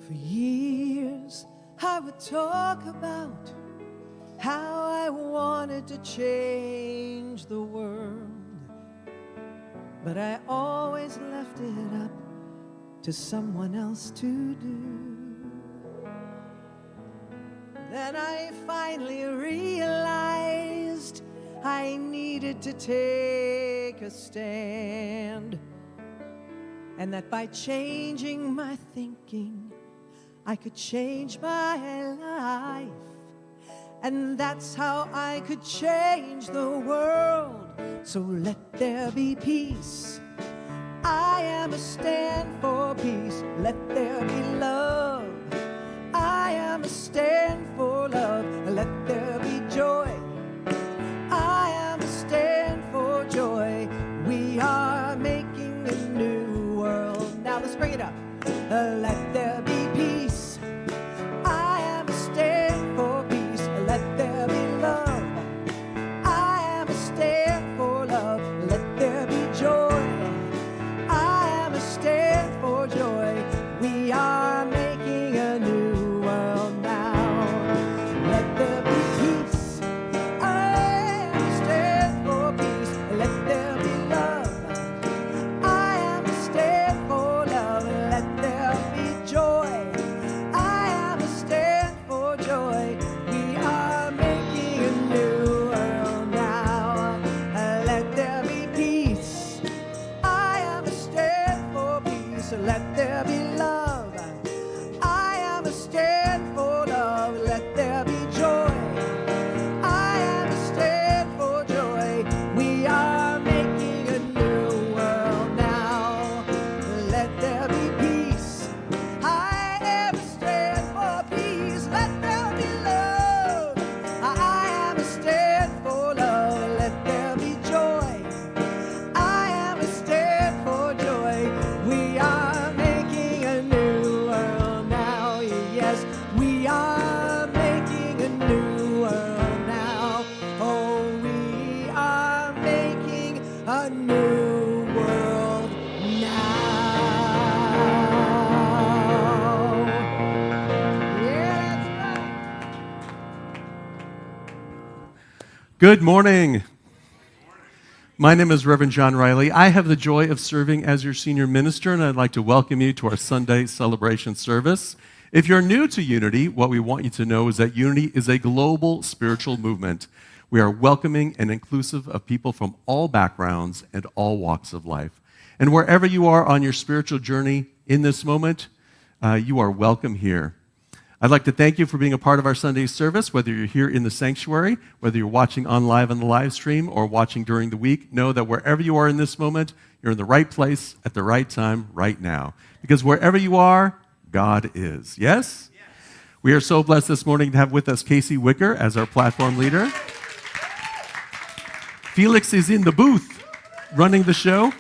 For years I would talk about how I wanted to change the world, but I always left it up to someone else to do. Then I finally realized I needed to take a stand, and that by changing my thinking, I could change my life. And that's how I could change the world. So let there be peace. I am a stand for peace. Let there be love. I am a stand for love. Let there be joy. I am a stand for joy. We are making a new world. Now let's bring it up. Let there be peace. I am a stand for peace. Let there be love. I am a stand for love. Let there be joy. I am a stand for joy. We are making a new world now. Let there be peace. I am a stand for peace. Let there be love. I am a stand for love. Let there be joy. I am a stand for joy. We are making a new world now. Let there be peace. I am a stand for peace. Let there be love. I am a stand for love. Let there be joy. I am a stand for joy. We are making a new world now. Let there be peace. I am a stand for peace. Let there be love. I am a stand for love. Let there be joy. I am a stand for joy. We are making a new world now. Yes, we are making a new world now. Oh, we are making a new world now. Yeah, that's right. Good morning. My name is Reverend John Riley. I have the joy of serving as your senior minister, and I'd like to welcome you to our Sunday celebration service. If you're new to Unity, what we want you to know is that Unity is a global spiritual movement. We are welcoming and inclusive of people from all backgrounds and all walks of life. And wherever you are on your spiritual journey in this moment, you are welcome here. I'd like to thank you for being a part of our Sunday service, whether you're here in the sanctuary, whether you're watching on the live stream, or watching during the week. Know that wherever you are in this moment, you're in the right place at the right time right now. Because wherever you are, God is. Yes? We are so blessed this morning to have with us Casey Wicker as our platform leader. Felix is in the booth running the show.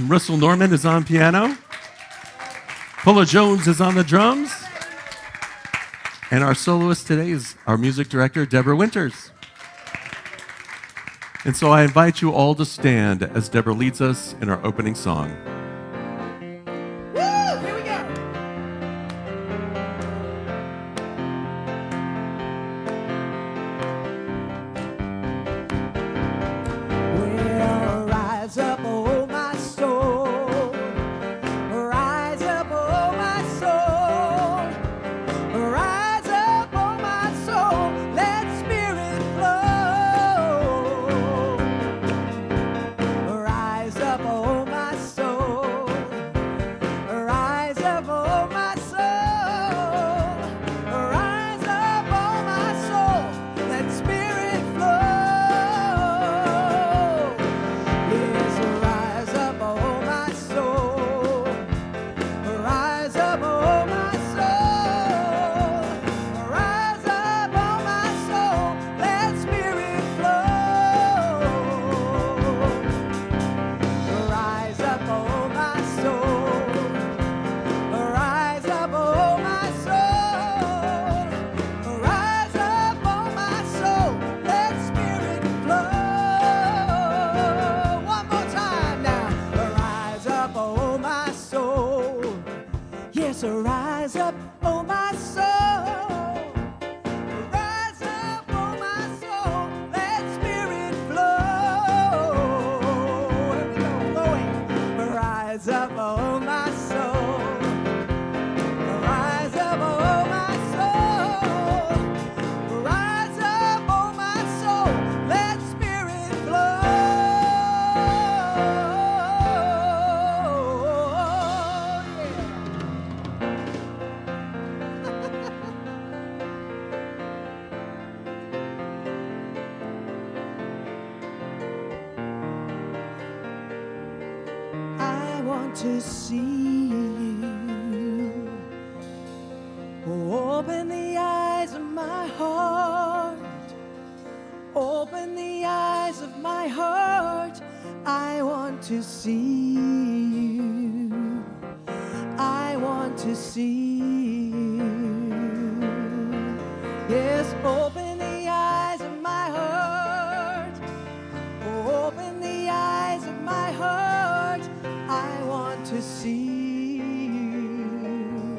Russell Norman is on piano. Paula Jones is on the drums. And our soloist today is our music director, Deborah Winters. And so I invite you all to stand as Deborah leads us in our opening song. Woo! Here we go. Well, rise up, oh my soul. Rise up, oh my soul. Rise up, oh my soul. Let spirit flow. Rise up, oh my soul. to see you. Open the eyes of my heart. Open the eyes of my heart. I want to see you. I want to see you. Yes, open the eyes of my heart. Open the eyes of my heart. I want to see you.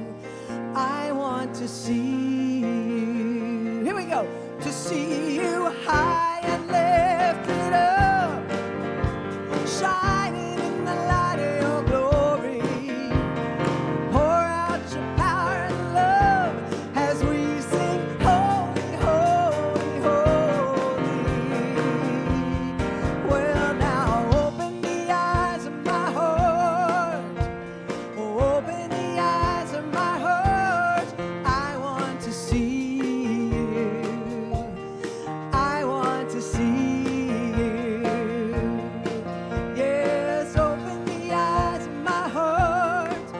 I want to see you. Here we go. To see you high and lifted up, shining in the light of your glory. Pour out your power and love as we sing, holy, holy, holy. Well, now open the eyes of my heart. Open the eyes of my heart. I want to see you. I want to see you. Yes, open the eyes of my heart.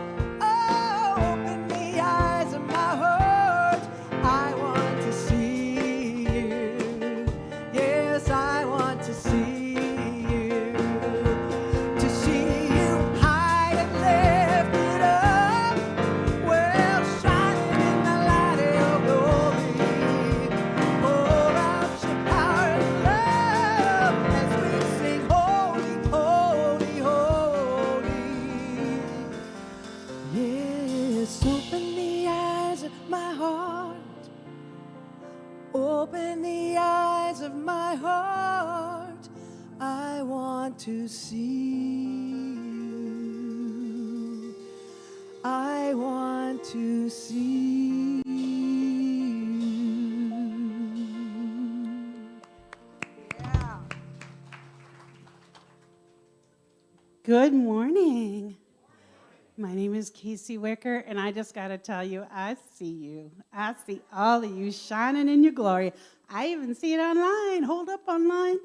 Oh, open the eyes of my heart. I want to see you. Yes, I want to see you. To see you high and lifted up, well, shining in the light of your glory. Pour out your power and love as we sing, holy, holy, holy. Yes, open the eyes of my heart. Open the eyes of my heart. I want to see you. I want to see you. Yeah. Good morning. My name is Casey Wicker, and I just got to tell you, I see you. I see all of you shining in your glory. I even see it online. Hold up online.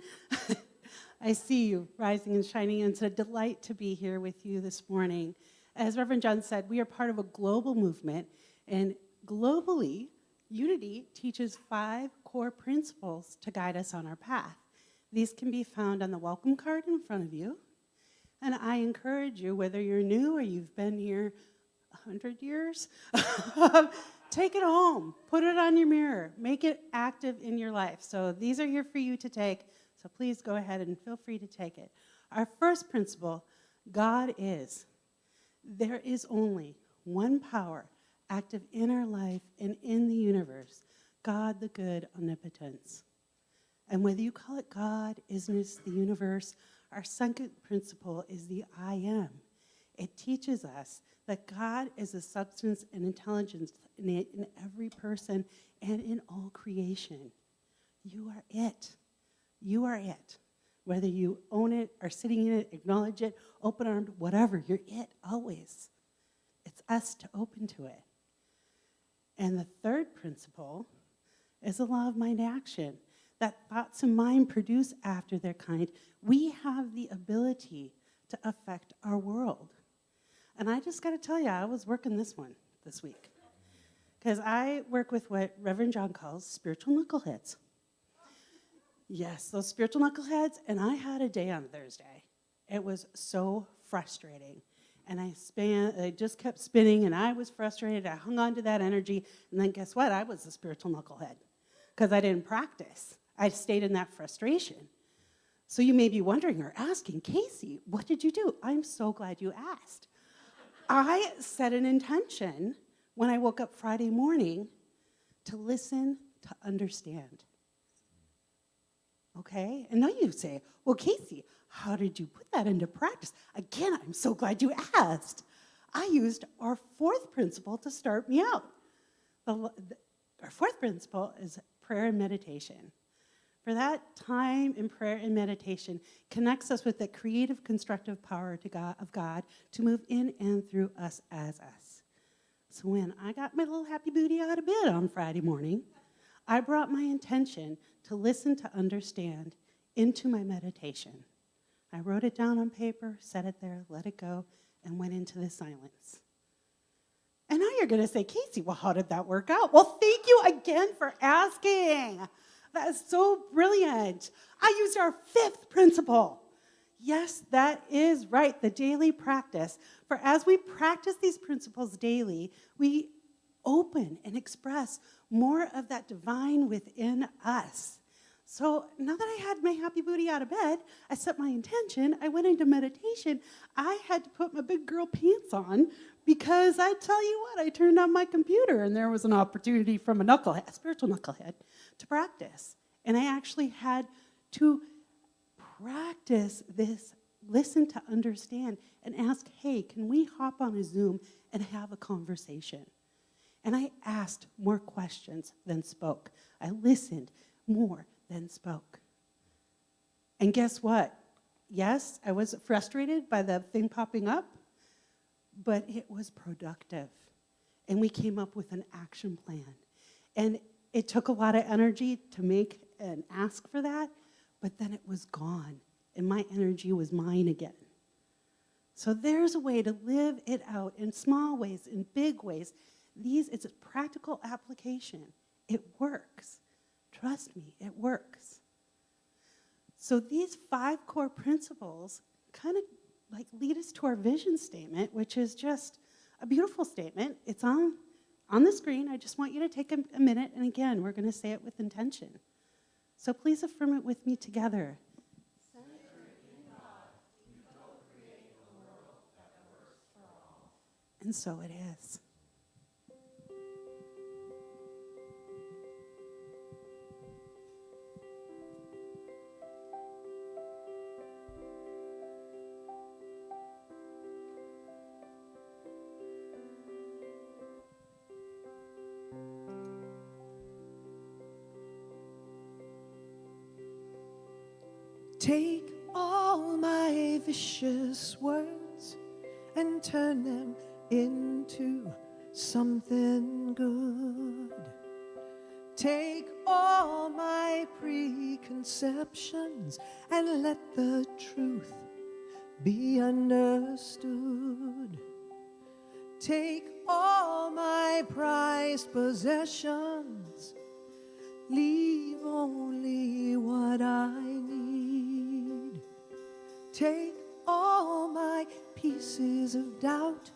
I see you rising and shining, and it's a delight to be here with you this morning. As Reverend John said, we are part of a global movement, and globally, Unity teaches 5 core principles to guide us on our path. These can be found on the welcome card in front of you. And I encourage you, whether you're new or you've been here 100 years, take it home, put it on your mirror, make it active in your life. So these are here for you to take, so please go ahead and feel free to take it. Our first principle, God is. There is only one power active in our life and in the universe, God the good omnipotence. And whether you call it God, isness, the universe, our second principle is the I am. It teaches us that God is a substance and intelligence in every person and in all creation. You are it. You are it. Whether you own it, are sitting in it, acknowledge it, open-armed, whatever, you're it always. It's us to open to it. And the third principle is the law of mind action. That thoughts and mind produce after their kind. We have the ability to affect our world. And I just got to tell you, I was working this one this week. Because I work with what Reverend John calls spiritual knuckleheads. Yes, those spiritual knuckleheads. And I had a day on Thursday. It was so frustrating. And I just kept spinning, and I was frustrated. I hung on to that energy. And then guess what? I was a spiritual knucklehead. Because I didn't practice. I stayed in that frustration. So you may be wondering or asking, Casey, what did you do? I'm so glad you asked. I set an intention when I woke up Friday morning to listen, to understand. Okay? And now you say, well, Casey, how did you put that into practice? Again, I'm so glad you asked. I used our fourth principle to start me out. Our fourth principle is prayer and meditation. For that time in prayer and meditation connects us with the creative, constructive power of God to move in and through us as us. So when I got my little happy booty out of bed on Friday morning, I brought my intention to listen, to understand, into my meditation. I wrote it down on paper, set it there, let it go, and went into the silence. And now you're going to say, Casey, well, how did that work out? Well, thank you again for asking. That is so brilliant. I used our 5th principle. Yes, that is right, the daily practice. For as we practice these principles daily, we open and express more of that divine within us. So now that I had my happy booty out of bed, I set my intention, I went into meditation. I had to put my big girl pants on because I tell you what, I turned on my computer and there was an opportunity from a spiritual knucklehead, to practice. And I actually had to practice this, listen to understand, and ask, hey, can we hop on a Zoom and have a conversation? And I asked more questions than spoke. I listened more than spoke. And guess what? Yes, I was frustrated by the thing popping up, but it was productive. And we came up with an action plan. And it took a lot of energy to make and ask for that, but then it was gone, and my energy was mine again. So there's a way to live it out in small ways, in big ways. It's a practical application. It works. Trust me, it works. So these 5 core principles kind of like lead us to our vision statement, which is just a beautiful statement. It's on the screen. I just want you to take a minute, and again, we're going to say it with intention. So please affirm it with me together. And so it is. Take all my vicious words and turn them into something good. Take all my preconceptions and let the truth be understood. Take all my prized possessions, leave only what I need. Take all my pieces of doubt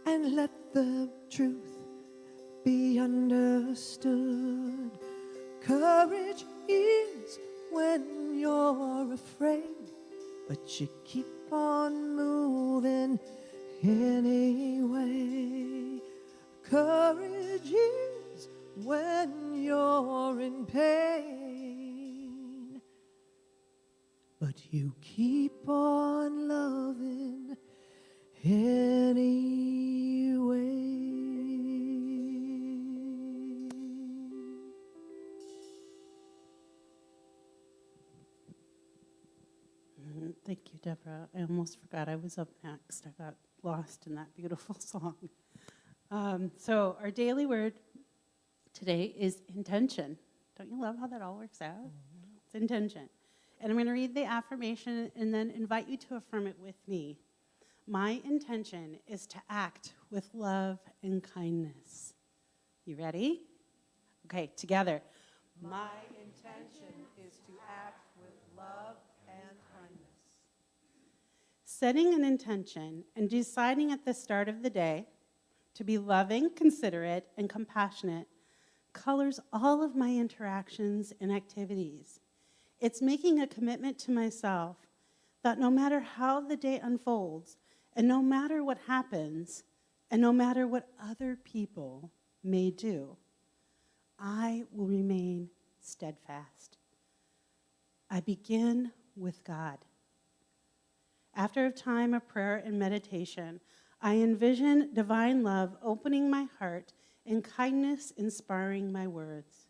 and let the truth be understood. Courage is when you're afraid, but you keep on moving anyway. Courage is when you're in pain, but you keep on loving anyway. Thank you, Deborah. I almost forgot I was up next. I got lost in that beautiful song. So our daily word today is intention. Don't you love how that all works out? Mm-hmm. It's intention. And I'm going to read the affirmation and then invite you to affirm it with me. My intention is to act with love and kindness. You ready? Okay, together. My intention is to act with love and kindness. Setting an intention and deciding at the start of the day to be loving, considerate, and compassionate colors all of my interactions and activities. It's making a commitment to myself that no matter how the day unfolds, and no matter what happens, and no matter what other people may do, I will remain steadfast. I begin with God. After a time of prayer and meditation, I envision divine love opening my heart and kindness inspiring my words.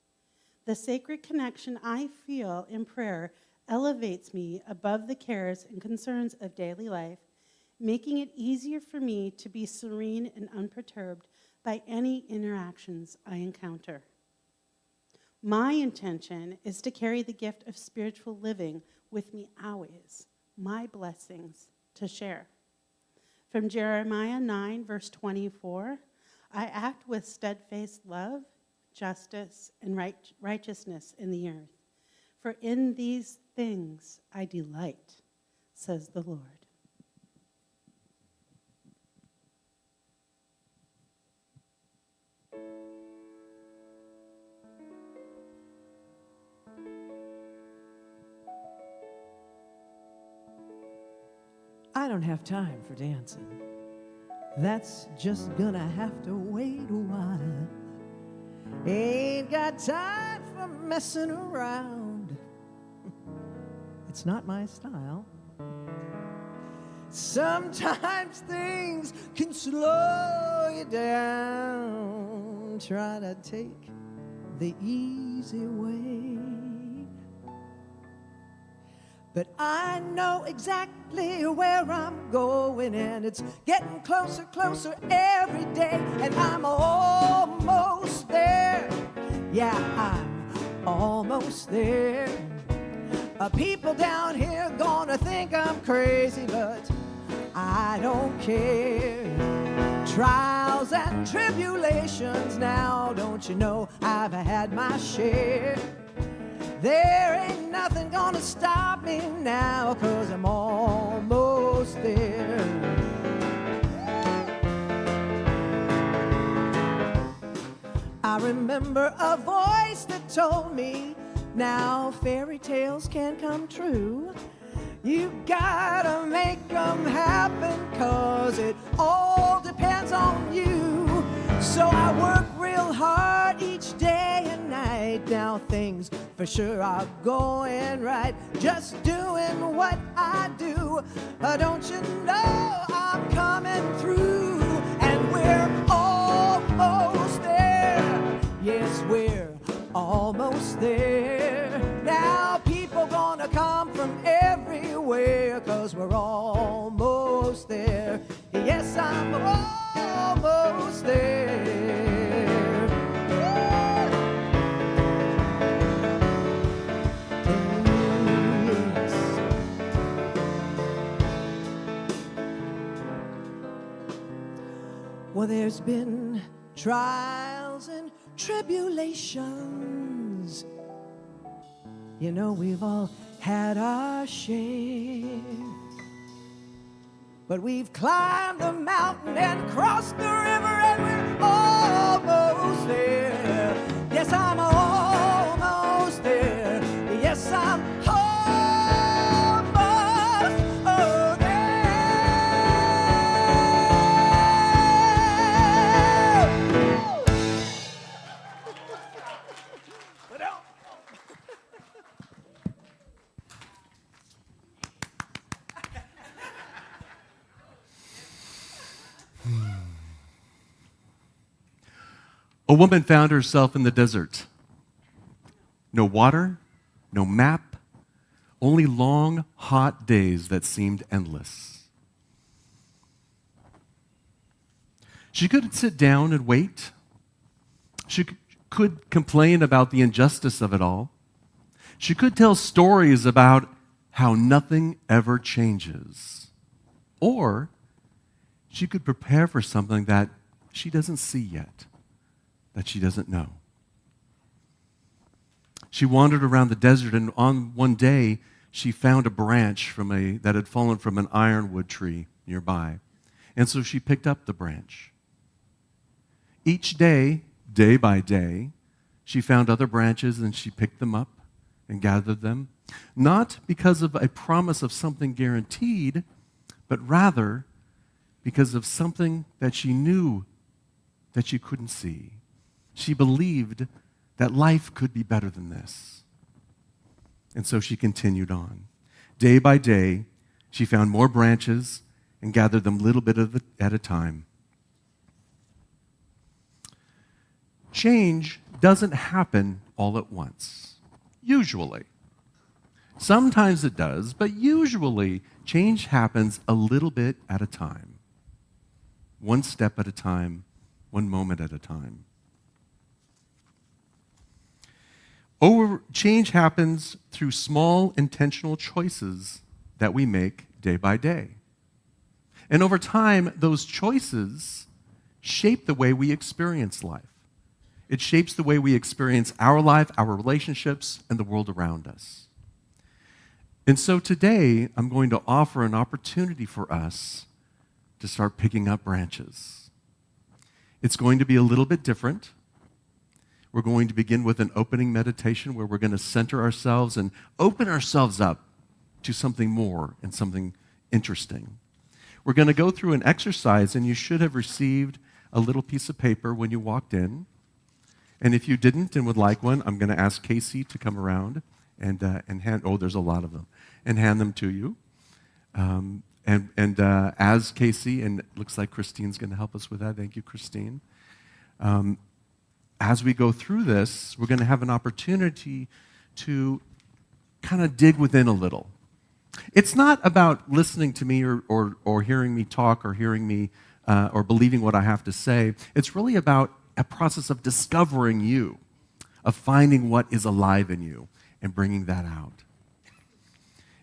The sacred connection I feel in prayer elevates me above the cares and concerns of daily life, making it easier for me to be serene and unperturbed by any interactions I encounter. My intention is to carry the gift of spiritual living with me always, my blessings to share. From Jeremiah 9, verse 24, I act with steadfast love, justice, and righteousness in the earth. For in these things I delight, says the Lord. I don't have time for dancing. That's just gonna have to wait a while. Ain't got time for messing around. It's not my style. Sometimes things can slow you down. Try to take the easy way. But I know exactly where I'm going, and it's getting closer, closer every day, and I'm almost there. Yeah, I'm almost there. People down here gonna think I'm crazy, but I don't care. Trials and tribulations now, don't you know I've had my share. There ain't nothing gonna stop me now, 'cause I'm almost there. I remember a voice that told me, now fairy tales can come true. You gotta make them happen, 'cause it all depends on you. So I work real hard each day and night. Now things for sure are going right, just doing what I do. Don't you know I'm coming through, and we're almost there. Yes, we're almost there. Now people gonna come from everywhere, 'cause we're almost there. Yes, I'm almost there. Well, there's been trials and tribulations. You know, we've all had our share. But we've climbed the mountain and crossed the river, and we're almost there. Yes, I'm almost there. Yes, I'm almost there. A woman found herself in the desert. No water, no map, only long, hot days that seemed endless. She could sit down and wait. She could complain about the injustice of it all. She could tell stories about how nothing ever changes. Or she could prepare for something that she doesn't see yet, that she doesn't know. She wandered around the desert, and on one day, she found a branch that had fallen from an ironwood tree nearby. And so she picked up the branch. Each day, day by day, she found other branches and she picked them up and gathered them, not because of a promise of something guaranteed, but rather because of something that she knew that she couldn't see. She believed that life could be better than this. And so she continued on. Day by day, she found more branches and gathered them little bit at a time. Change doesn't happen all at once, usually. Sometimes it does, but usually change happens a little bit at a time. One step at a time, one moment at a time. Change happens through small intentional choices that we make day by day. And over time, those choices shape the way we experience life. It shapes the way we experience our life, our relationships, and the world around us. And so today, I'm going to offer an opportunity for us to start picking up branches. It's going to be a little bit different. We're going to begin with an opening meditation where we're going to center ourselves and open ourselves up to something more and something interesting. We're going to go through an exercise, and you should have received a little piece of paper when you walked in. And if you didn't and would like one, I'm going to ask Casey to come around and hand, there's a lot of them, and hand them to you. As Casey, and it looks like Christine's going to help us with that. Thank you, Christine. As we go through this, we're going to have an opportunity to kind of dig within a little. It's not about listening to me or hearing me talk or hearing me or believing what I have to say. It's really about a process of discovering you, of finding what is alive in you and bringing that out.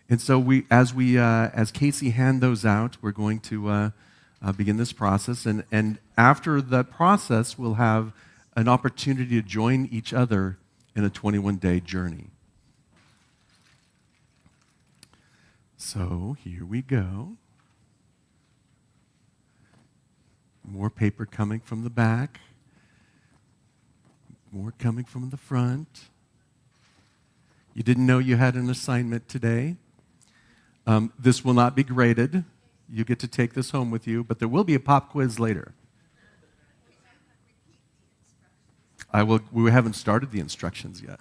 And so as Casey hand those out, we're going to begin this process. And after the process, we'll have an opportunity to join each other in a 21-day journey. So here we go. More paper coming from the back. More coming from the front. You didn't know you had an assignment today. This will not be graded. You get to take this home with you, but there will be a pop quiz later. We haven't started the instructions yet.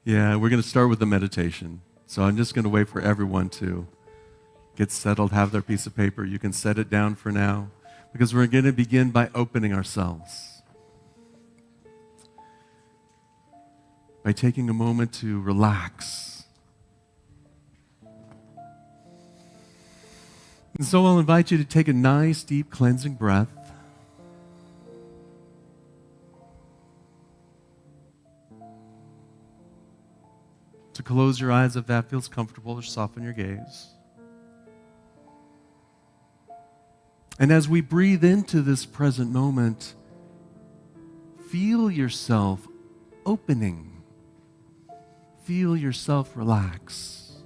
Yeah, we're going to start with the meditation. So I'm just going to wait for everyone to get settled, have their piece of paper. You can set it down for now, because we're going to begin by opening ourselves. By taking a moment to relax. And so I'll invite you to take a nice, deep, cleansing breath. To close your eyes if that feels comfortable, or soften your gaze. And as we breathe into this present moment, feel yourself opening. Feel yourself relax.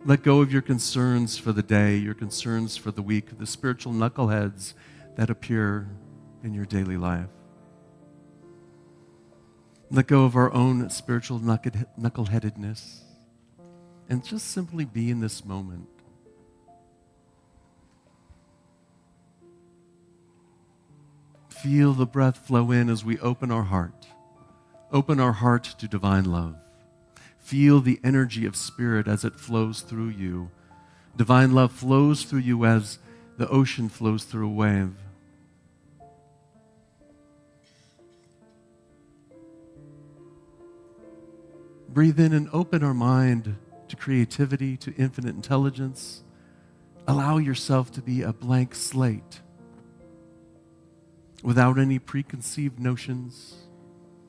Let go of your concerns for the day, your concerns for the week, the spiritual knuckleheads that appear in your daily life. Let go of our own spiritual knuckleheadedness and just simply be in this moment. Feel the breath flow in as we open our heart. Open our heart to divine love. Feel the energy of spirit as it flows through you. Divine love flows through you as the ocean flows through a wave. Breathe in and open our mind to creativity, to infinite intelligence. Allow yourself to be a blank slate without any preconceived notions,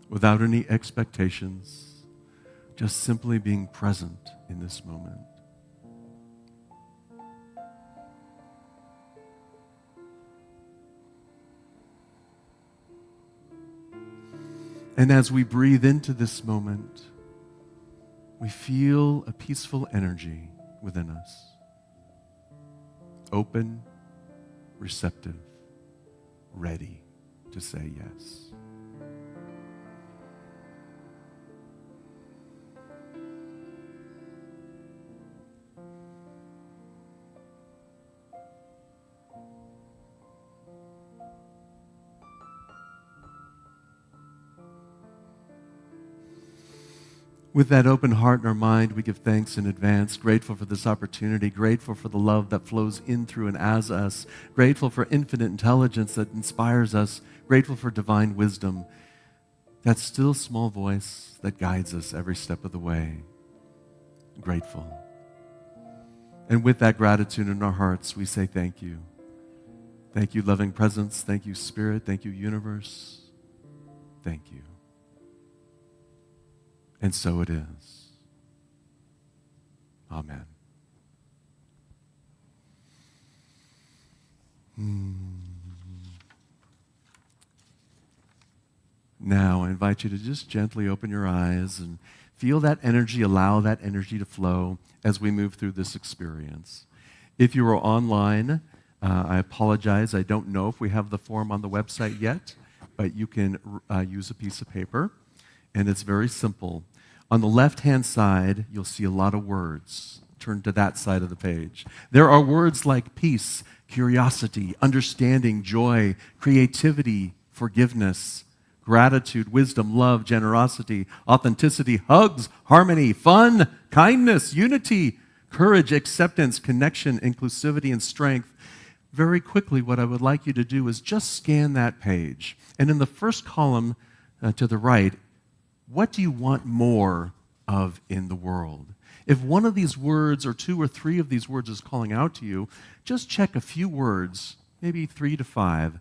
without any expectations, just simply being present in this moment. And as we breathe into this moment, we feel a peaceful energy within us. Open, receptive, ready to say yes. With that open heart in our mind, we give thanks in advance, grateful for this opportunity, grateful for the love that flows in, through, and as us, grateful for infinite intelligence that inspires us, grateful for divine wisdom, that still small voice that guides us every step of the way. Grateful. And with that gratitude in our hearts, we say thank you. Thank you, loving presence. Thank you, Spirit. Thank you, universe. Thank you. And so it is. Amen. Now, I invite you to just gently open your eyes and feel that energy, allow that energy to flow as we move through this experience. If you are online, I apologize. I don't know if we have the form on the website yet, but you can use a piece of paper, and it's very simple. On the left-hand side, you'll see a lot of words. Turn to that side of the page. There are words like peace, curiosity, understanding, joy, creativity, forgiveness, gratitude, wisdom, love, generosity, authenticity, hugs, harmony, fun, kindness, unity, courage, acceptance, connection, inclusivity, and strength. Very quickly, what I would like you to do is just scan that page. And in the first column to the right, what do you want more of in the world? If one of these words or two or three of these words is calling out to you, just check a few words, maybe 3 to 5,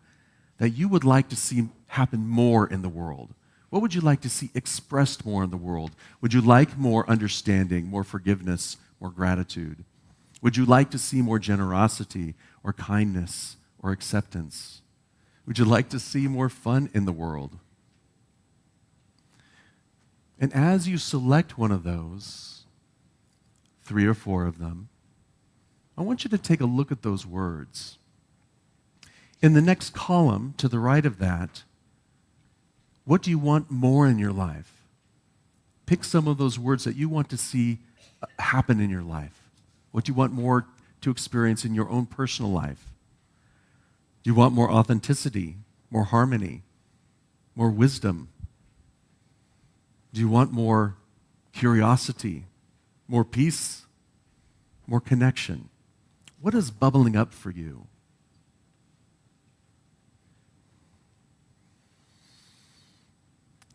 that you would like to see happen more in the world. What would you like to see expressed more in the world? Would you like more understanding, more forgiveness, more gratitude? Would you like to see more generosity or kindness or acceptance? Would you like to see more fun in the world? And as you select one of those, 3 or 4 of them, I want you to take a look at those words. In the next column, to the right of that, what do you want more in your life? Pick some of those words that you want to see happen in your life. What do you want more to experience in your own personal life? Do you want more authenticity, more harmony, more wisdom? Do you want more curiosity, more peace, more connection? What is bubbling up for you?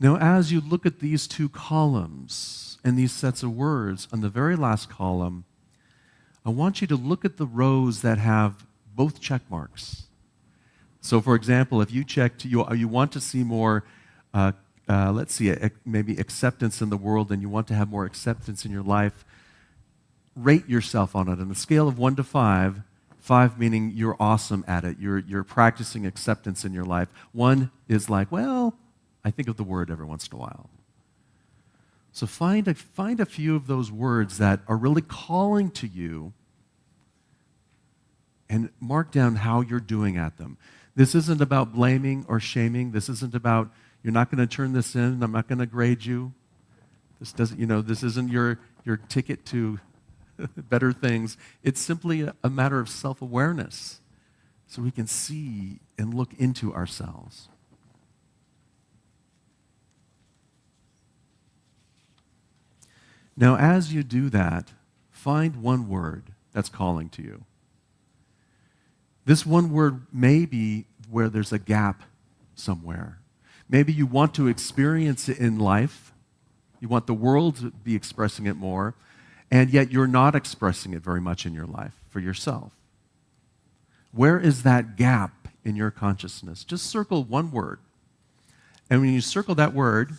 Now, as you look at these 2 columns and these sets of words, on the very last column, I want you to look at the rows that have both check marks. So, for example, if you checked, you want to see more, let's see, maybe acceptance in the world, and you want to have more acceptance in your life, rate yourself on it. On a scale of 1 to 5, 5 meaning you're awesome at it, you're practicing acceptance in your life. 1 is like, well, I think of the word every once in a while. So find a few of those words that are really calling to you and mark down how you're doing at them. This isn't about blaming or shaming. This isn't about, you're not going to turn this in, I'm not going to grade you. This isn't your ticket to better things. It's simply a matter of self-awareness so we can see and look into ourselves. Now, as you do that, find one word that's calling to you. This one word may be where there's a gap somewhere. Maybe you want to experience it in life. You want the world to be expressing it more, and yet you're not expressing it very much in your life for yourself. Where is that gap in your consciousness? Just circle one word. And when you circle that word,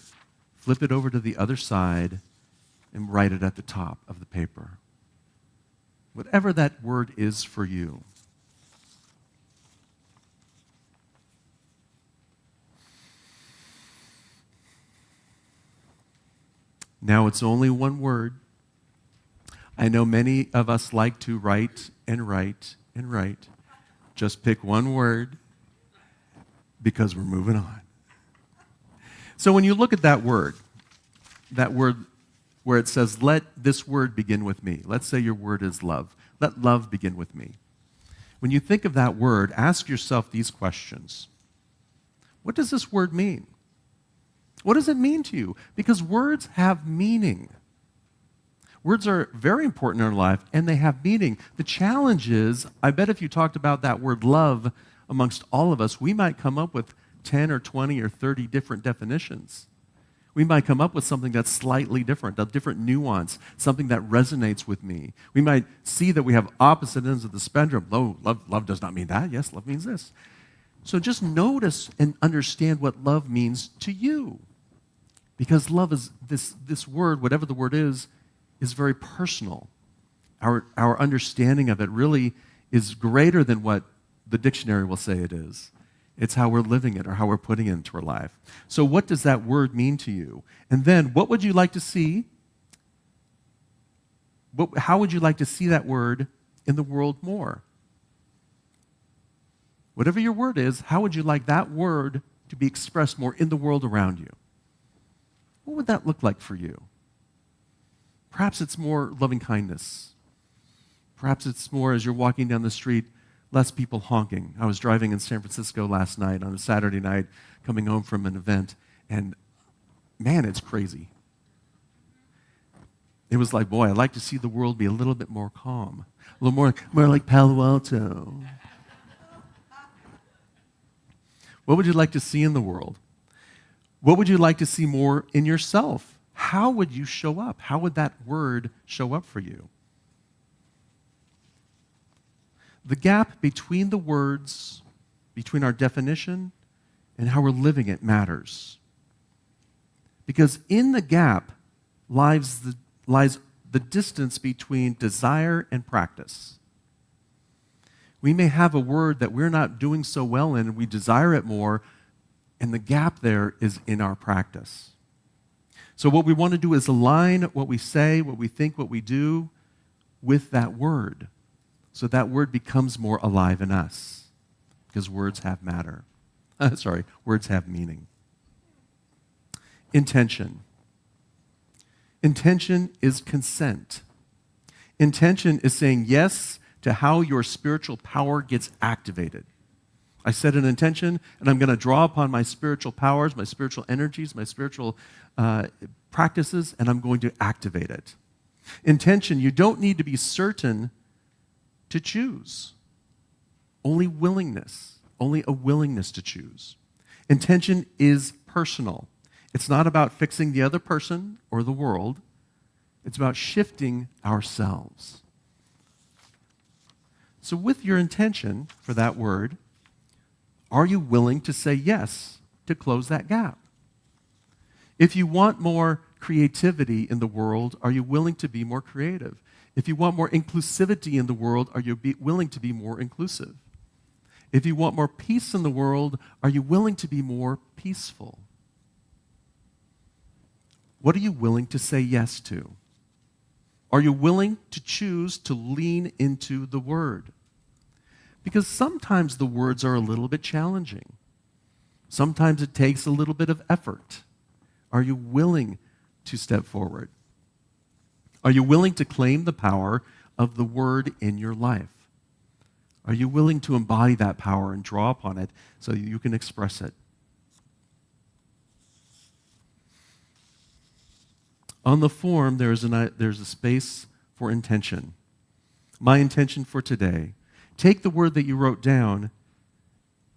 flip it over to the other side and write it at the top of the paper. Whatever that word is for you. Now it's only one word. I know many of us like to write and write and write. Just pick one word because we're moving on. So when you look at that word where it says, let this word begin with me. Let's say your word is love. Let love begin with me. When you think of that word, ask yourself these questions. What does this word mean? What does it mean to you? Because words have meaning. Words are very important in our life, and they have meaning. The challenge is, I bet if you talked about that word love amongst all of us, we might come up with 10 or 20 or 30 different definitions. We might come up with something that's slightly different, a different nuance, something that resonates with me. We might see that we have opposite ends of the spectrum. Oh, love does not mean that. Yes, love means this. So just notice and understand what love means to you. Because love is this word, whatever the word is very personal. Our understanding of it really is greater than what the dictionary will say it is. It's how we're living it or how we're putting it into our life. So what does that word mean to you? And then what would you like to see? How would you like to see that word in the world more? Whatever your word is, how would you like that word to be expressed more in the world around you? What would that look like for you? Perhaps it's more loving kindness. Perhaps it's more as you're walking down the street, less people honking. I was driving in San Francisco last night on a Saturday night, coming home from an event, and man, it's crazy. It was like, boy, I'd like to see the world be a little bit more calm, a little more like Palo Alto. What would you like to see in the world? What would you like to see more in yourself? How would you show up? How would that word show up for you? The gap between the words, between our definition and how we're living it matters. Because in the gap lies the distance between desire and practice. We may have a word that we're not doing so well in, and we desire it more, and the gap there is in our practice. So what we want to do is align what we say, what we think, what we do with that word, so that word becomes more alive in us, because words have matter. Words have meaning. Intention. Intention is consent. Intention is saying yes to how your spiritual power gets activated. I set an intention, and I'm going to draw upon my spiritual powers, my spiritual energies, my spiritual practices, and I'm going to activate it. Intention, you don't need to be certain to choose. Only willingness, only a willingness to choose. Intention is personal. It's not about fixing the other person or the world. It's about shifting ourselves. So with your intention for that word, are you willing to say yes to close that gap? If you want more creativity in the world, are you willing to be more creative? If you want more inclusivity in the world, are you willing to be more inclusive? If you want more peace in the world, are you willing to be more peaceful? What are you willing to say yes to? Are you willing to choose to lean into the word? Because sometimes the words are a little bit challenging. Sometimes it takes a little bit of effort. Are you willing to step forward? Are you willing to claim the power of the word in your life? Are you willing to embody that power and draw upon it so you can express it? On the form, there's a space for intention. My intention for today. Take the word that you wrote down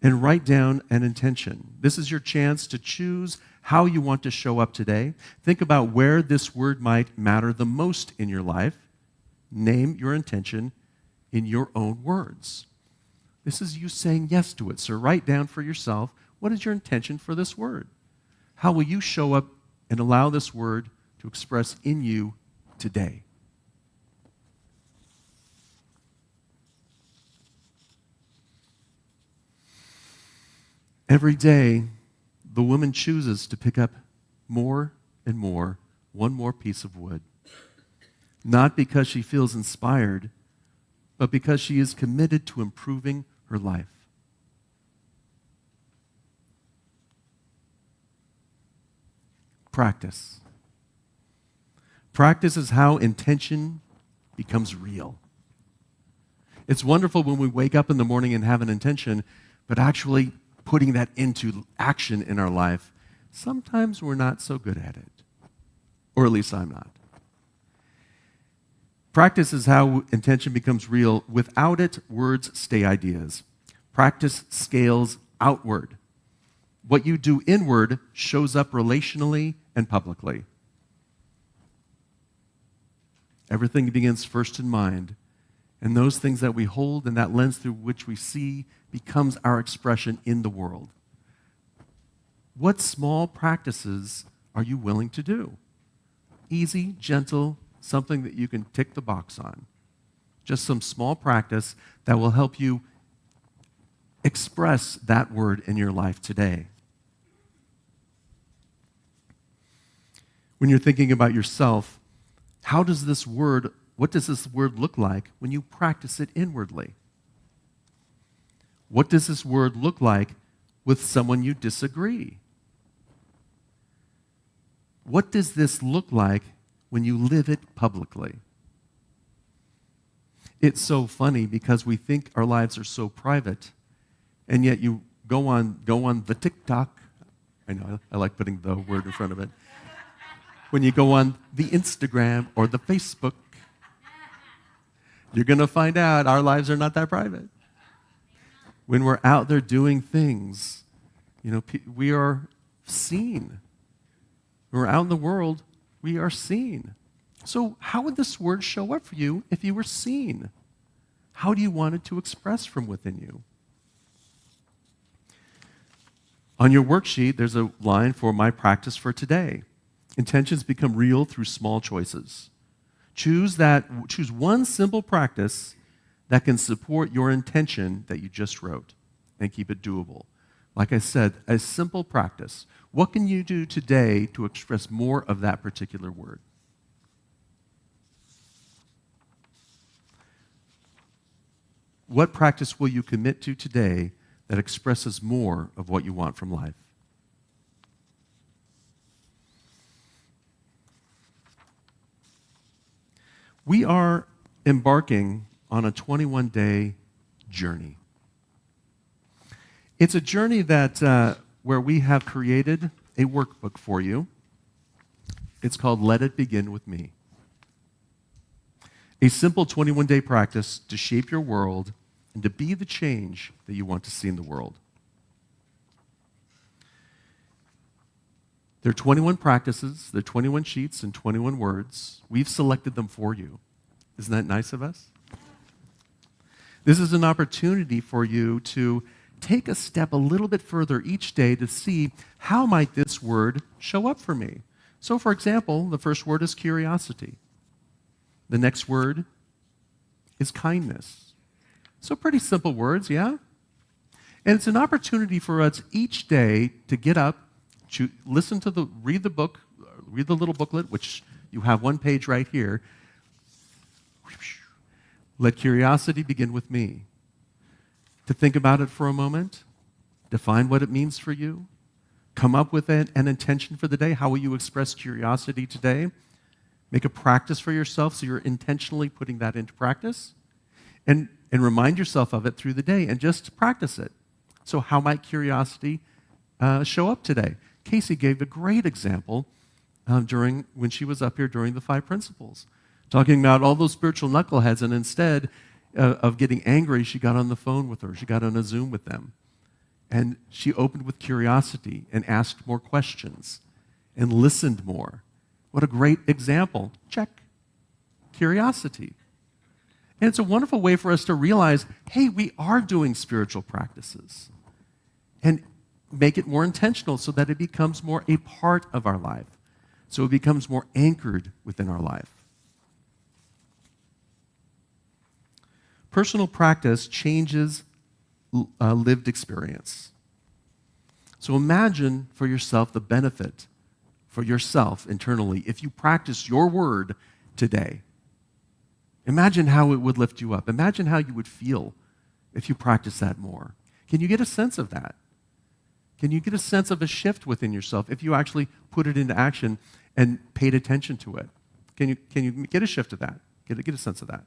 and write down an intention. This is your chance to choose how you want to show up today. Think about where this word might matter the most in your life. Name your intention in your own words. This is you saying yes to it. So write down for yourself, what is your intention for this word? How will you show up and allow this word to express in you today? Every day, the woman chooses to pick up more and more, one more piece of wood. Not because she feels inspired, but because she is committed to improving her life. Practice. Practice is how intention becomes real. It's wonderful when we wake up in the morning and have an intention, but actually putting that into action in our life, sometimes we're not so good at it. Or at least I'm not. Practice is how intention becomes real. Without it, words stay ideas. Practice scales outward. What you do inward shows up relationally and publicly. Everything begins first in mind. And those things that we hold and that lens through which we see becomes our expression in the world. What small practices are you willing to do? Easy, gentle, something that you can tick the box on. Just some small practice that will help you express that word in your life today? When you're thinking about yourself, what does this word look like when you practice it inwardly? What does this word look like with someone you disagree? What does this look like when you live it publicly? It's so funny because we think our lives are so private, and yet you go on the TikTok. I know, I like putting the word in front of it. When you go on the Instagram or the Facebook, you're going to find out our lives are not that private. When we're out there doing things, we are seen. When we're out in the world, we are seen. So how would this word show up for you if you were seen? How do you want it to express from within you? On your worksheet, there's a line for my practice for today. Intentions become real through small choices. Choose one simple practice that can support your intention that you just wrote and keep it doable. Like I said, a simple practice. What can you do today to express more of that particular word? What practice will you commit to today that expresses more of what you want from life? We are embarking on a 21-day journey. It's a journey that where we have created a workbook for you. It's called Let It Begin With Me. A simple 21-day practice to shape your world and to be the change that you want to see in the world. There are 21 practices, there are 21 sheets and 21 words. We've selected them for you. Isn't that nice of us? This is an opportunity for you to take a step a little bit further each day to see how might this word show up for me. So, for example, the first word is curiosity. The next word is kindness. So pretty simple words, yeah? And it's an opportunity for us each day to get up, to read the book, read the little booklet, which you have one page right here. Let curiosity begin with me. To think about it for a moment, define what it means for you, come up with an intention for the day. How will you express curiosity today? Make a practice for yourself so you're intentionally putting that into practice. And remind yourself of it through the day and just practice it. So how might curiosity show up today? Casey gave a great example when she was up here during the 5 principles, talking about all those spiritual knuckleheads, and instead of getting angry, she got on the phone with her. She got on a Zoom with them. And she opened with curiosity and asked more questions and listened more. What a great example. Check. Curiosity. And it's a wonderful way for us to realize, hey, we are doing spiritual practices. And make it more intentional so that it becomes more a part of our life. So it becomes more anchored within our life. Personal practice changes lived experience. So imagine for yourself the benefit for yourself internally if you practice your word today. Imagine how it would lift you up. Imagine how you would feel if you practice that more. Can you get a sense of that? Can you get a sense of a shift within yourself if you actually put it into action and paid attention to it? Can you get a shift of that? Get a sense of that?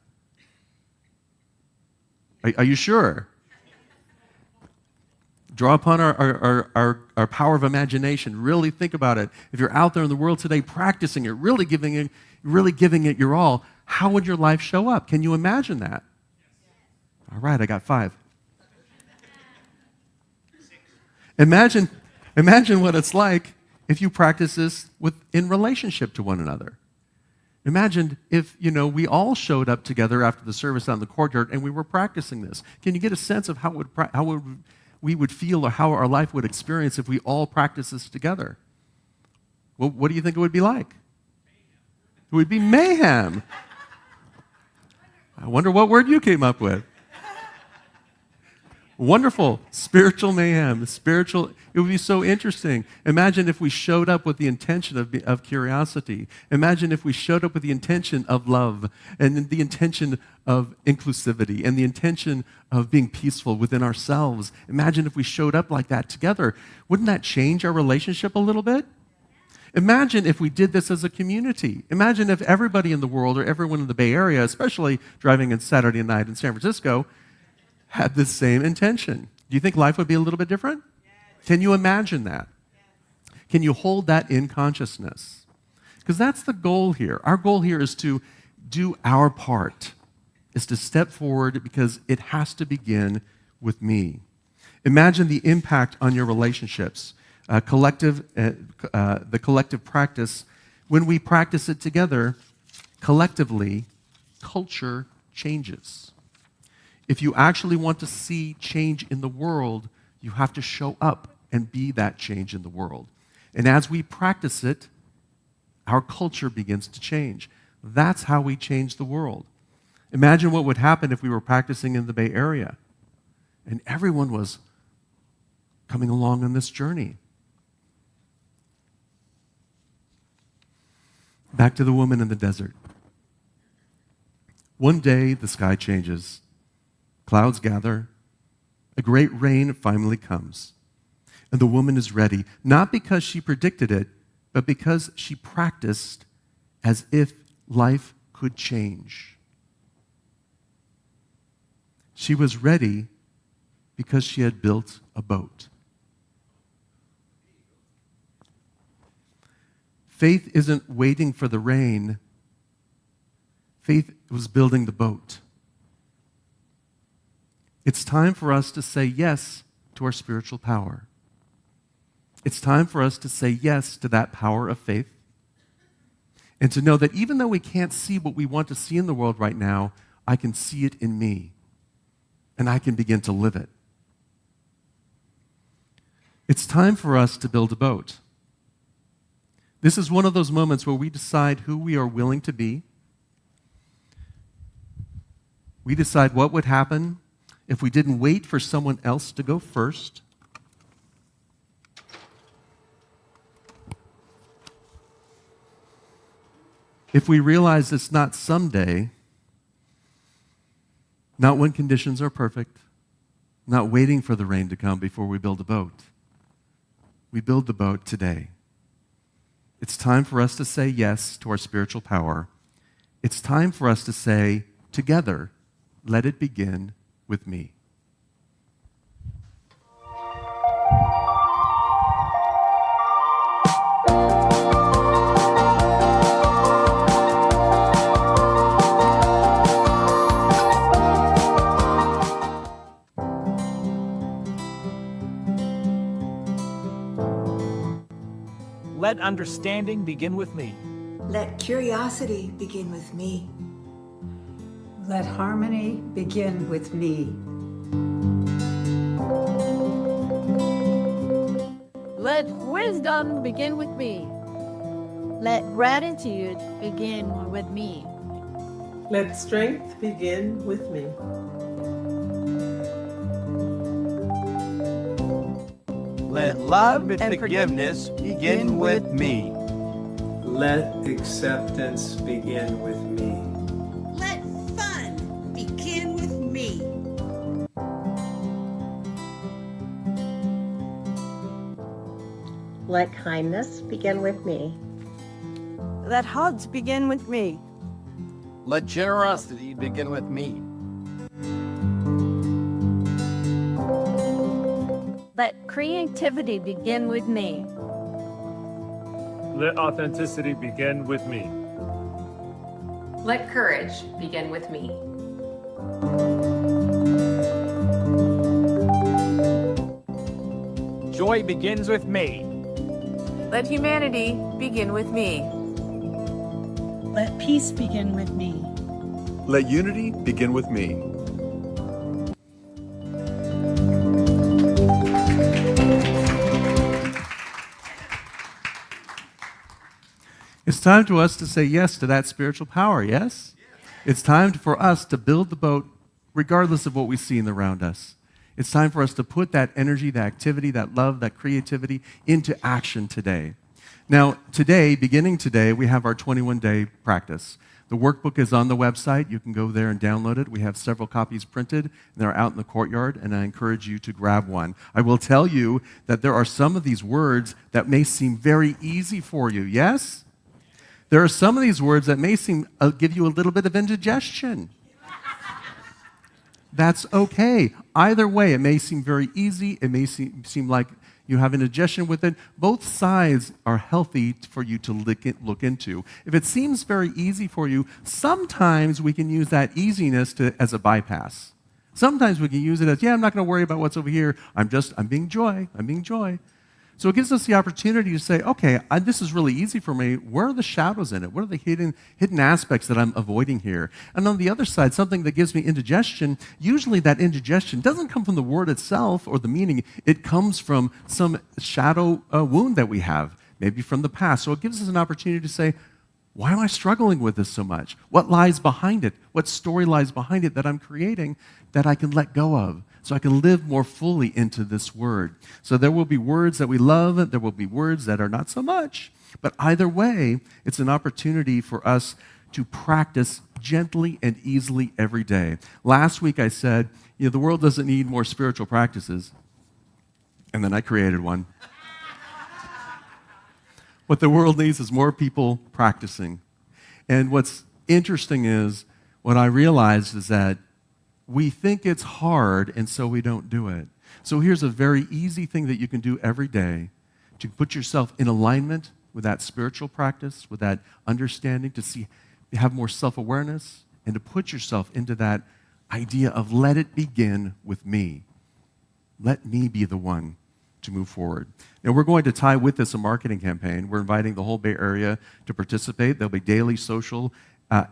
Are you sure? Draw upon our power of imagination. Really think about it. If you're out there in the world today practicing it, really giving it your all, how would your life show up? Can you imagine that? All right, I got 5. Imagine what it's like if you practice this in relationship to one another. Imagine if, we all showed up together after the service out in the courtyard and we were practicing this. Can you get a sense of how we would feel or how our life would experience if we all practiced this together? Well, what do you think it would be like? It would be mayhem. I wonder what word you came up with. Wonderful. Spiritual mayhem. It would be so interesting. Imagine if we showed up with the intention of curiosity. Imagine if we showed up with the intention of love and the intention of inclusivity and the intention of being peaceful within ourselves. Imagine if we showed up like that together. Wouldn't that change our relationship a little bit? Imagine if we did this as a community. Imagine if everybody in the world or everyone in the Bay Area, especially driving in Saturday night in San Francisco, had the same intention. Do you think life would be a little bit different? Yes. Can you imagine that? Yes. Can you hold that in consciousness? Because that's the goal here. Our goal here is to do our part, is to step forward because it has to begin with me. Imagine the impact on your relationships. The collective practice, when we practice it together, collectively, culture changes. If you actually want to see change in the world, you have to show up and be that change in the world. And as we practice it, our culture begins to change. That's how we change the world. Imagine what would happen if we were practicing in the Bay Area and everyone was coming along on this journey. Back to the woman in the desert. One day, the sky changes. Clouds gather. A great rain finally comes. And the woman is ready, not because she predicted it, but because she practiced as if life could change. She was ready because she had built a boat. Faith isn't waiting for the rain. Faith was building the boat. It's time for us to say yes to our spiritual power. It's time for us to say yes to that power of faith and to know that even though we can't see what we want to see in the world right now, I can see it in me and I can begin to live it. It's time for us to build a boat. This is one of those moments where we decide who we are willing to be. We decide what would happen if we didn't wait for someone else to go first. If we realize it's not someday, not when conditions are perfect, not waiting for the rain to come before we build a boat. We build the boat today. It's time for us to say yes to our spiritual power. It's time for us to say, together, let it begin with me. Let understanding begin with me. Let curiosity begin with me. Let harmony begin with me. Let wisdom begin with me. Let gratitude begin with me. Let strength begin with me. Let love and forgiveness begin with me. Let acceptance begin with me. Let fun begin with me. Let kindness begin with me. Let hugs begin with me. Let generosity begin with me. Let creativity begin with me. Let authenticity begin with me. Let courage begin with me. Joy begins with me. Let humanity begin with me. Let peace begin with me. Let unity begin with me. It's time for us to say yes to that spiritual power, yes? It's time for us to build the boat regardless of what we see around us. It's time for us to put that energy, that activity, that love, that creativity into action today. Now, today, beginning today, we have our 21-day practice. The workbook is on the website. You can go there and download it. We have several copies printed, and they're out in the courtyard, and I encourage you to grab one. I will tell you that there are some of these words that may seem very easy for you, yes? There are some of these words that may give you a little bit of indigestion. That's okay. Either way, it may seem very easy. It may seem like you have indigestion with it. Both sides are healthy for you to look into. If it seems very easy for you, sometimes we can use that easiness as a bypass. Sometimes we can use it as, I'm not going to worry about what's over here. I'm being joy. I'm being joy. So it gives us the opportunity to say, okay, this is really easy for me. Where are the shadows in it? What are the hidden aspects that I'm avoiding here? And on the other side, something that gives me indigestion, usually that indigestion doesn't come from the word itself or the meaning. It comes from some shadow wound that we have, maybe from the past. So it gives us an opportunity to say, why am I struggling with this so much? What lies behind it? What story lies behind it that I'm creating that I can let go of? So I can live more fully into this word. So there will be words that we love, there will be words that are not so much. But either way, it's an opportunity for us to practice gently and easily every day. Last week I said, the world doesn't need more spiritual practices. And then I created one. What the world needs is more people practicing. And what's interesting is, what I realized is that we think it's hard, and so we don't do it. So here's a very easy thing that you can do every day to put yourself in alignment with that spiritual practice, with that understanding, to have more self-awareness, and to put yourself into that idea of let it begin with me. Let me be the one to move forward. Now, we're going to tie with this a marketing campaign. We're inviting the whole Bay Area to participate. There'll be daily social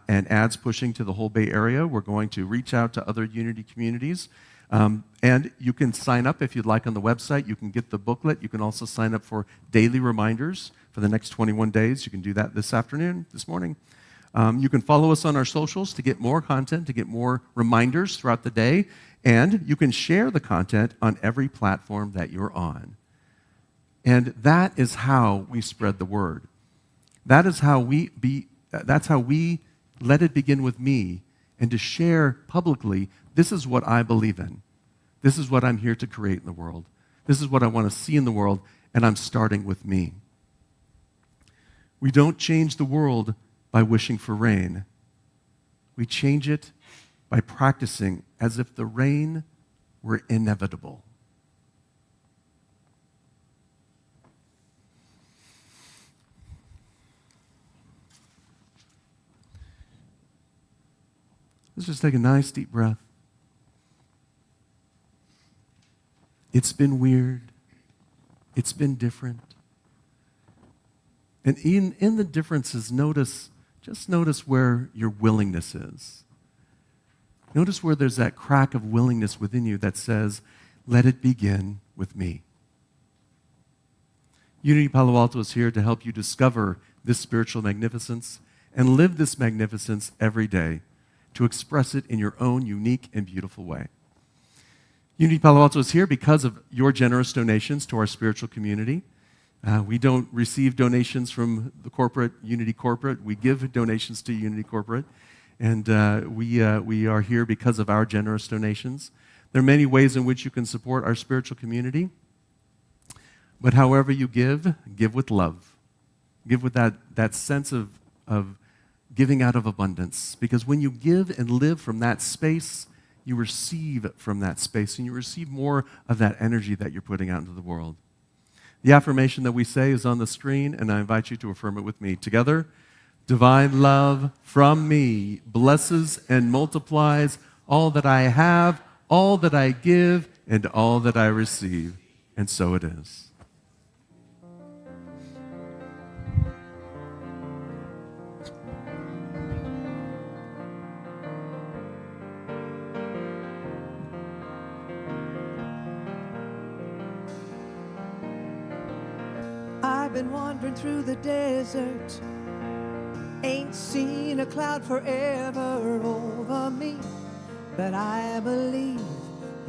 and ads pushing to the whole Bay Area. We're going to reach out to other Unity communities. And you can sign up if you'd like on the website. You can get the booklet. You can also sign up for daily reminders for the next 21 days. You can do that this morning. You can follow us on our socials to get more content, to get more reminders throughout the day. And you can share the content on every platform that you're on. And that is how we spread the word. That's how we let it begin with me, and to share publicly, this is what I believe in. This is what I'm here to create in the world. This is what I want to see in the world, and I'm starting with me. We don't change the world by wishing for rain. We change it by practicing as if the rain were inevitable. Let's just take a nice deep breath. It's been weird. It's been different. And in the differences, just notice where your willingness is. Notice where there's that crack of willingness within you that says, let it begin with me. Unity Palo Alto is here to help you discover this spiritual magnificence and live this magnificence every day, to express it in your own unique and beautiful way. Unity Palo Alto is here because of your generous donations to our spiritual community. We don't receive donations from the Unity Corporate. We give donations to Unity Corporate. And we are here because of our generous donations. There are many ways in which you can support our spiritual community. But however you give with love. Give with that sense of giving out of abundance. Because when you give and live from that space, you receive from that space, and you receive more of that energy that you're putting out into the world. The affirmation that we say is on the screen, and I invite you to affirm it with me. Together, divine love from me blesses and multiplies all that I have, all that I give, and all that I receive. And so it is. I've been wandering through the desert, ain't seen a cloud forever over me, but I believe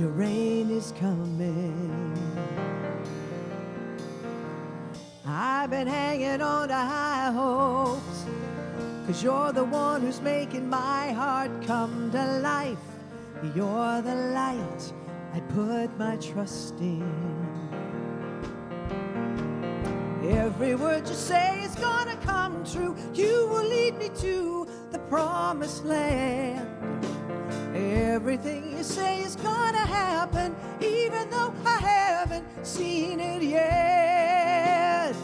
your rain is coming. I've been hanging on to high hopes, 'cause you're the one who's making my heart come to life. You're the light I put my trust in. Every word you say is gonna come true. You will lead me to the promised land. Everything you say is gonna happen, even though I haven't seen it yet.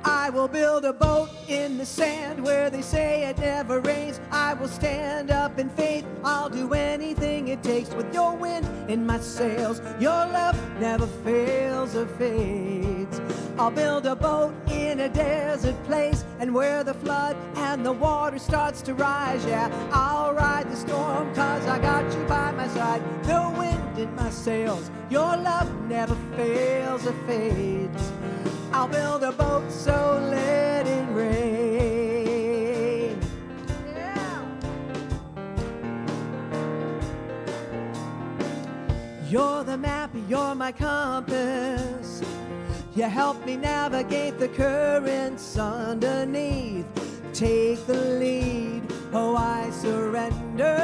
I will build a boat in the sand where they say it never rains. I will stand up in faith. I'll do anything it takes with your wind in my sails. Your love never fails or fades. I'll build a boat in a desert place, and where the flood and the water starts to rise, yeah, I'll ride the storm 'cause I got you by my side. The wind in my sails. Your love never fails or fades. I'll build a boat, so let it rain. Yeah. You're the map, you're my compass. You help me navigate the currents underneath. Take the lead, oh, I surrender.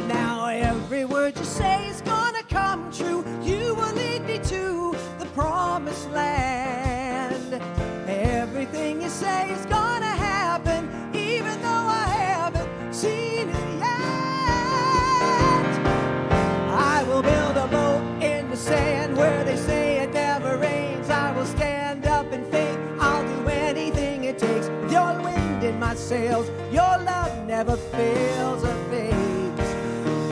Now every word you say is gonna come true. You will lead me to the promised land. Everything you say is gonna happen, even though I haven't seen it yet. I will build a boat in the sand where they say it never rains. I will stand up in faith. I'll do anything it takes. With your wind in my sails, your love never fails or fades.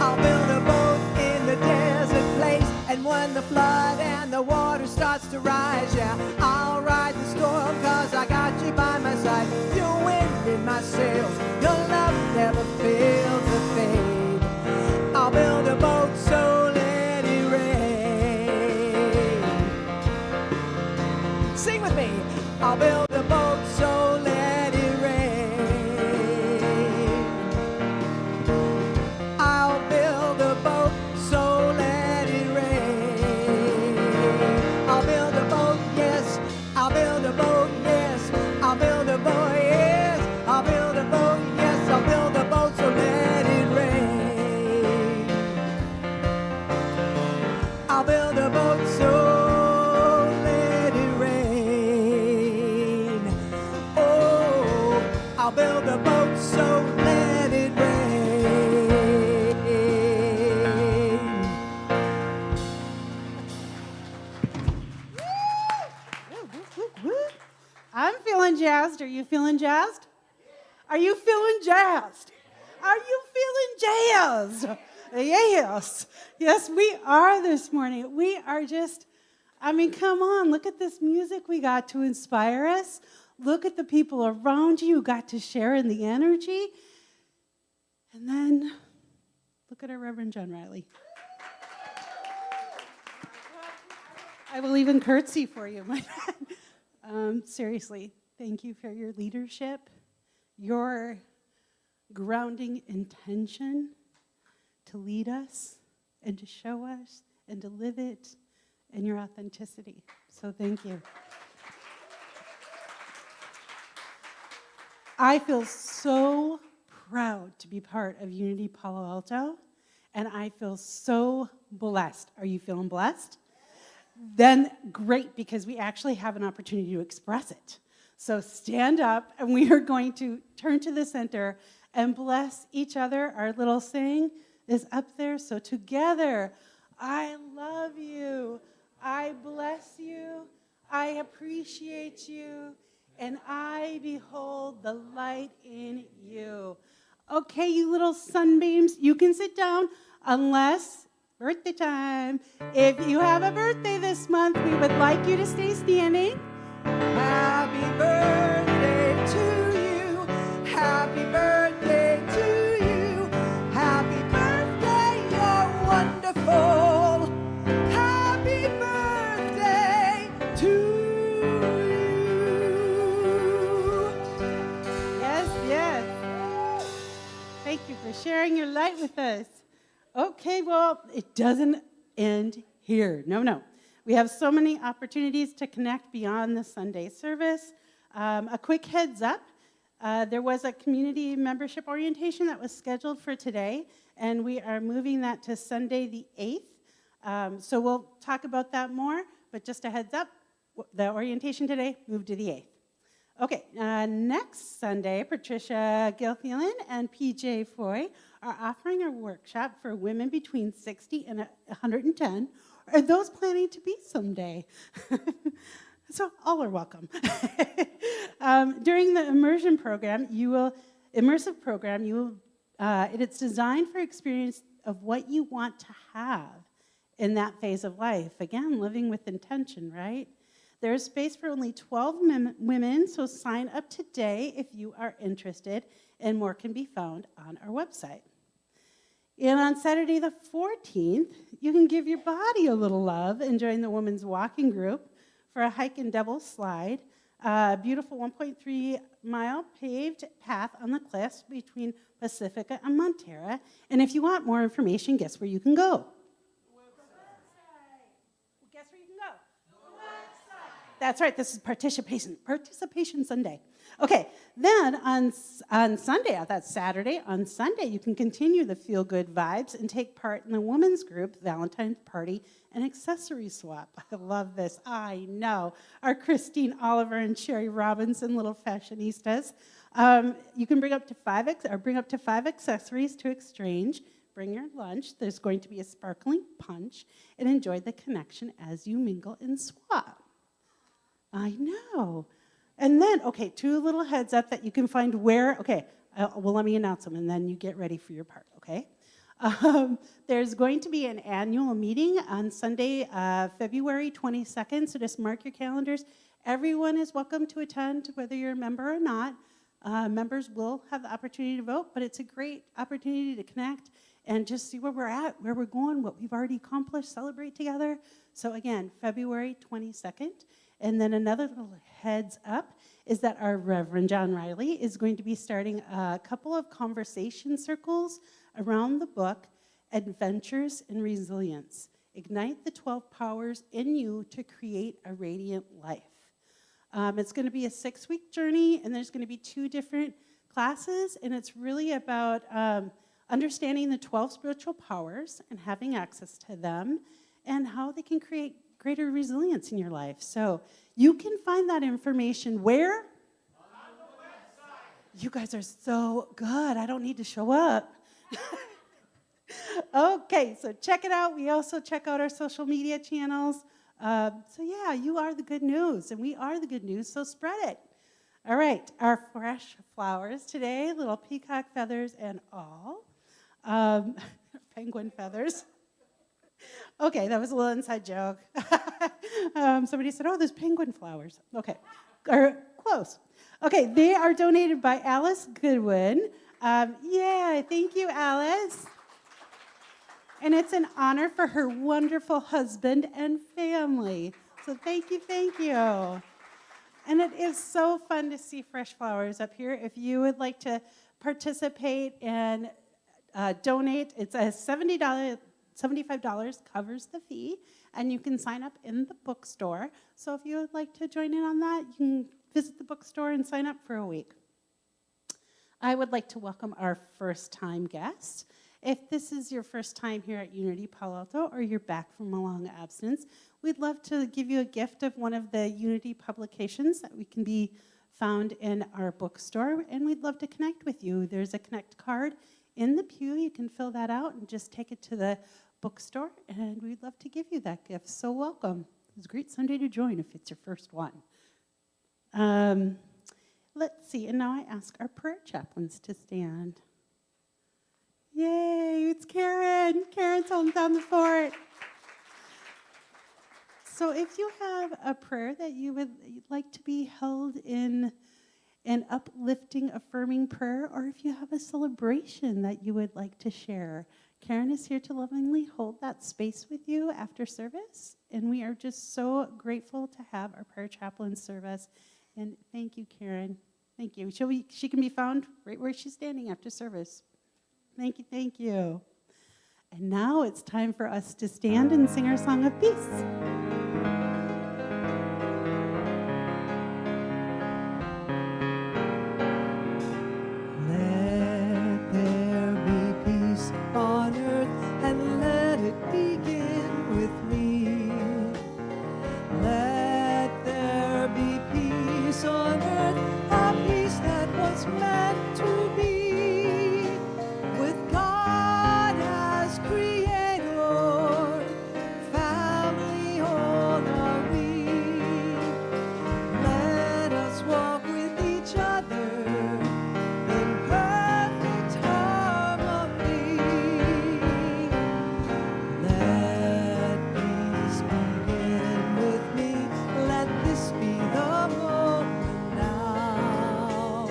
I'll build a boat in the desert place, and when the flood and the water starts to rise, yeah, I'll ride the storm 'cause I got you by my side. Your wind in my sails, your love never fails or fades. I'll build a boat, so let it rain. Sing with me. I'll build a boat, so let it rain. I'll build a boat, so let it rain. I'll build a boat, yes. I'll build a boat, yes. I'll build a boat, yes. I'll build a boat, yes. I'll build a boat, so let it rain. I'll build a boat, so let it rain. Oh, I'll build a boat, so let it rain. I'm feeling jazzed. Are you feeling jazzed? Are you feeling jazzed? Are you feeling jazzed? Yes. Yes, we are this morning. We are just, come on, look at this music we got to inspire us. Look at the people around you who got to share in the energy. And then look at our Reverend John Riley. I will even curtsy for you, my friend. Seriously, thank you for your leadership, your grounding intention to lead us and to show us and to live it, and your authenticity. So thank you. I feel so proud to be part of Unity Palo Alto, and I feel so blessed. Are you feeling blessed? Then great, because we actually have an opportunity to express it. So stand up, and we are going to turn to the center and bless each other. Our little saying is up there. So together, I love you, I bless you, I appreciate you, and I behold the light in you. Okay, you little sunbeams, you can sit down unless birthday time. If you have a birthday this month, we would like you to stay standing. Happy birthday to you. Happy birthday to you. Happy birthday, you're wonderful. Happy birthday to you. Yes, yes. Thank you for sharing your light with us. Okay, well, it doesn't end here. No. We have so many opportunities to connect beyond the Sunday service. A quick heads up, there was a community membership orientation that was scheduled for today, and we are moving that to Sunday the 8th. So we'll talk about that more, but just a heads up, the orientation today moved to the 8th. Okay, next Sunday, Patricia Gilthielen and PJ Foy are offering a workshop for women between 60 and 110, or those planning to be someday. So all are welcome. During the immersive program, it's designed for experience of what you want to have in that phase of life. Again, living with intention, right? There is space for only 12 women, so sign up today if you are interested, and more can be found on our website. And on Saturday the 14th, you can give your body a little love and join the women's walking group for a hike and double slide, a beautiful 1.3-mile paved path on the cliffs between Pacifica and Montera. And if you want more information, guess where you can go? Guess where you can go? That's right, this is Participation Sunday. Okay, then on Sunday, that's Saturday, on Sunday, you can continue the feel-good vibes and take part in the women's group Valentine's Party and Accessory Swap. I love this, I know. Our Christine Oliver and Sherry Robinson, little fashionistas. You can bring up to five accessories to exchange. Bring your lunch. There's going to be a sparkling punch, and enjoy the connection as you mingle and swap. I know. And then, okay, two little heads up that you can find where, well, let me announce them, and then you get ready for your part, okay? There's going to be an annual meeting on Sunday, February 22nd, so just mark your calendars. Everyone is welcome to attend, whether you're a member or not. Members will have the opportunity to vote, but it's a great opportunity to connect and just see where we're at, where we're going, what we've already accomplished, celebrate together. So again, February 22nd. And then another little heads up is that our Reverend John Riley is going to be starting a couple of conversation circles around the book, Adventures in Resilience. Ignite the 12 powers in you to create a radiant life. It's going to be a 6-week journey, and there's going to be 2 different classes, and it's really about understanding the 12 spiritual powers and having access to them and how they can create greater resilience in your life. So you can find that information where? On the website. You guys are so good. I don't need to show up. Okay, so check it out. We also check out our social media channels. So yeah, you are the good news, and we are the good news, so spread it. All right, our fresh flowers today, little peacock feathers and all. Penguin feathers. Okay, that was a little inside joke. Somebody said, oh, there's penguin flowers. Okay, or close. Okay, they are donated by Alice Goodwin. Yeah, thank you, Alice. And it's an honor for her wonderful husband and family. So thank you, thank you. And it is so fun to see fresh flowers up here. If you would like to participate and donate, it's a $75 covers the fee, and you can sign up in the bookstore. So if you would like to join in on that, you can visit the bookstore and sign up for a week. I would like to welcome our first-time guest. If this is your first time here at Unity Palo Alto, or you're back from a long absence, we'd love to give you a gift of one of the Unity publications that we can be found in our bookstore, and we'd love to connect with you. There's a Connect card in the pew. You can fill that out and just take it to the bookstore, and we'd love to give you that gift. So welcome. It's a great Sunday to join if it's your first one. Let's see, and now I ask our prayer chaplains to stand. Yay, it's Karen. Karen's holding down the fort. So if you have a prayer that you'd like to be held in an uplifting, affirming prayer, or if you have a celebration that you would like to share, Karen is here to lovingly hold that space with you after service. And we are just so grateful to have our prayer chaplain serve us. And thank you, Karen. Thank you. She can be found right where she's standing after service. Thank you, thank you. And now it's time for us to stand and sing our song of peace. Let there be peace on earth, and let it begin with me. Let there be peace on earth, a peace that was meant to be. With God as creator, family whole are we. Let us walk with each other in perfect harmony. Let peace begin with me. Let this be the moment now.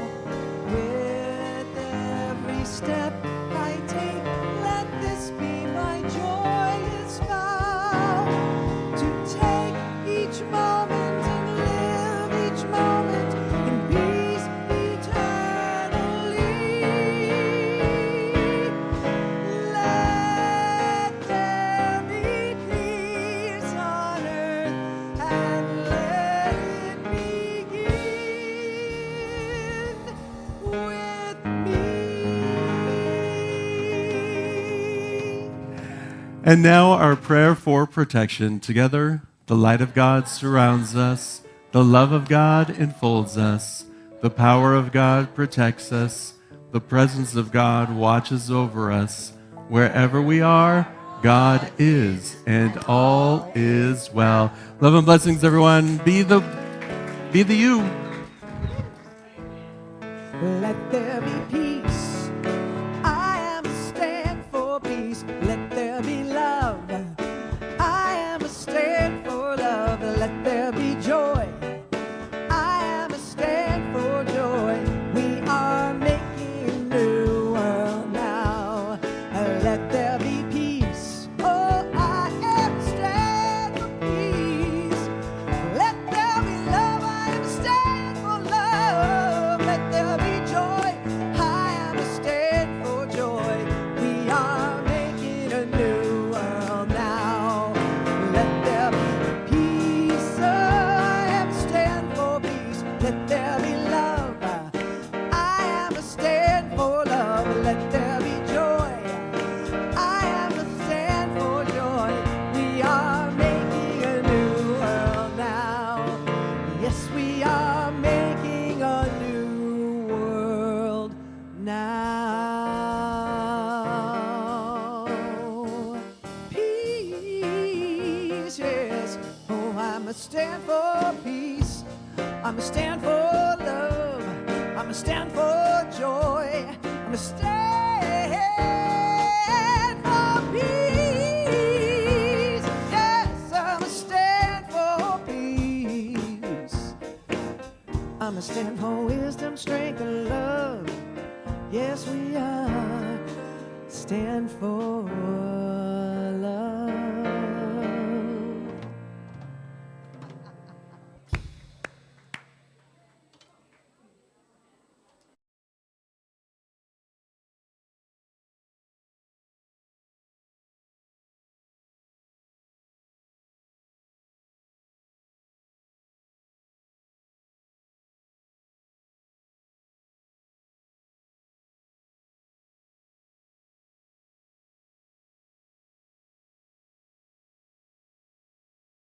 With every step I take, let this be my joyous vow. To take each moment and live each moment in peace eternally. Let there be peace on earth, and let it begin with me. And now our prayer for protection. Together, the light of God surrounds us, the love of God enfolds us, the power of God protects us, the presence of God watches over us. Wherever we are, God is, and all is well. Love and blessings, everyone. Be the you. Let there be peace. I am a stand for peace. Let there be love. I am a stand for love. Let there be joy. I am a stand for joy. We are making a new world now. Let there be peace. Oh, I am a stand for peace. Let there be love. I am a stand for love. Let there be joy. I am a stand for joy. We are making a new world now. Let there be peace. I am a stand for peace. Let there be love. I am a stand for love. Let there be joy. I am a stand for joy. We are making a new world now. Yes, we are making a new world now. Peace, yes. Oh, I'm a stand for peace. I'm a stand for love. I'm a stand for joy. I'm a stand for peace. Yes, I'm a stand for peace. I'm a stand for wisdom, strength, and love. Yes, we are. Stand for